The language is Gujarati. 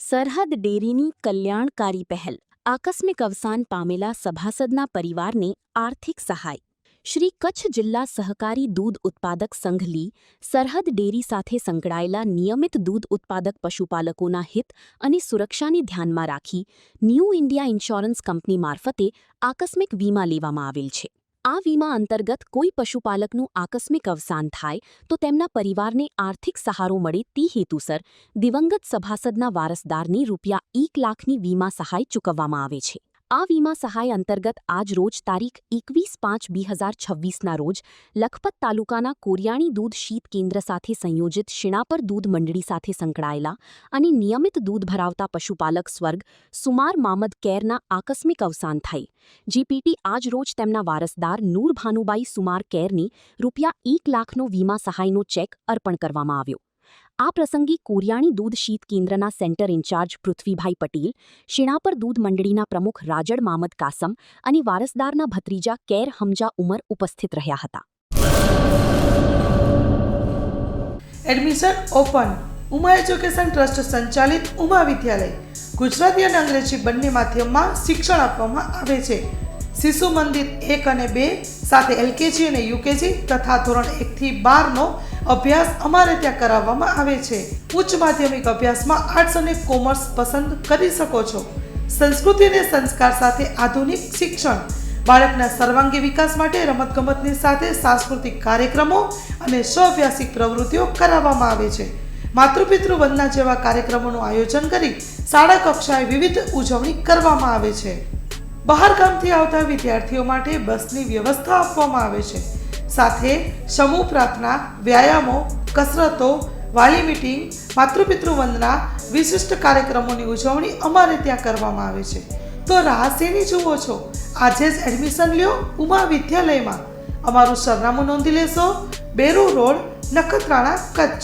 સરહદ ડેરીની કલ્યાણકારી પહેલ આકસ્મિક અવસાન પામેલા સભાસદના પરિવારને આર્થિક સહાય. શ્રી કચ્છ જિલ્લા સહકારી દૂધ ઉત્પાદક સંઘ લી સરહદ ડેરી સાથે સંકળાયેલા નિયમિત દૂધ ઉત્પાદક પશુપાલકોના હિત અને સુરક્ષાને ધ્યાનમાં રાખી ન્યૂ ઇન્ડિયા ઇન્સ્યોરન્સ કંપની મારફતે આકસ્મિક વીમા લેવામાં આવેલ છે. આ વીમા અંતર્ગત કોઈ પશુપાલકનું આકસ્મિક અવસાન થાય તો તેમના પરિવારને આર્થિક સહારો મળે તે હેતુસર દિવંગત સભાસદના વારસદારને ₹1 લાખની વીમા સહાય ચૂકવવામાં આવે છે. આ વીમા સહાય અંતર્ગત આજ રોજ તારીખ 21/5/2026ના રોજ લખપત તાલુકાના કોરિયાણી દૂધ શીત કેન્દ્ર સાથે સંયોજિત શિણાપર દૂધ મંડળી સાથે સંકળાયેલા અને નિયમિત દૂધ ભરાવતા પશુપાલક સ્વર્ગ સુમાર મામદ કેરના આકસ્મિક અવસાન થઈ જીપીટી આજ રોજ તેમના વારસદાર નૂર ભાનુબાઈ સુમાર કેરને ₹1 લાખનો વીમા સહાયનો ચેક અર્પણ કરવામાં આવ્યો. આ પ્રસંગે કોરિયાણી દૂધ શીત કેન્દ્રના સેન્ટર ઇન્ચાર્જ પૃથ્વીભાઈ પટેલ, શિણાપર દૂધ મંડળીના પ્રમુખ રાજડ મામદ કાસમ અને વારસદારના ભત્રીજા કેર હમજા ઉમર ઉપસ્થિત રહ્યા હતા. Admission open. Uma education trust સંચાલિત ઉમા વિદ્યાલય ગુજરાતી અને અંગ્રેજી બંને માધ્યમમાં શિક્ષણ આપવામાં આવે છે. શિશુ મંદિર 1 અને 2 સાથે એલકેજી અને યુકેજી તથા ધોરણ 1 થી 12નો અભ્યાસ અમારે ત્યાં કરાવવામાં આવે છે. ઉચ્ચ માધ્યમિક અભ્યાસમાં આર્ટ્સ અને કોમર્સ પસંદ કરી શકો છો. સંસ્કૃતિ અને સંસ્કાર સાથે આધુનિક શિક્ષણ. બાળકના સર્વાંગી વિકાસ માટે રમતગમતની સાથે સાંસ્કૃતિક કાર્યક્રમો અને સ્વઅભ્યાસિક પ્રવૃત્તિઓ કરાવવામાં આવે છે. માતૃપિતૃ વંદના જેવા કાર્યક્રમોનું આયોજન કરી શાળા કક્ષાએ વિવિધ ઉજવણી કરવામાં આવે છે. બહાર ગામથી આવતા વિદ્યાર્થીઓ માટે બસની વ્યવસ્થા આપવામાં આવે છે. સાથે સમૂહ પ્રાર્થના, વ્યાયામો, કસરતો, વાલી મીટિંગ, માતૃપિતૃ વંદના, વિશિષ્ટ કાર્યક્રમોની ઉજવણી અમારે ત્યાં કરવામાં આવે છે. તો રાહ શેની જુઓ છો? આજે જ એડમિશન લ્યો ઉમા વિદ્યાલયમાં. અમારું સરનામું નોંધી લેશો: બેરુ રોડ, નખત્રાણા, કચ્છ.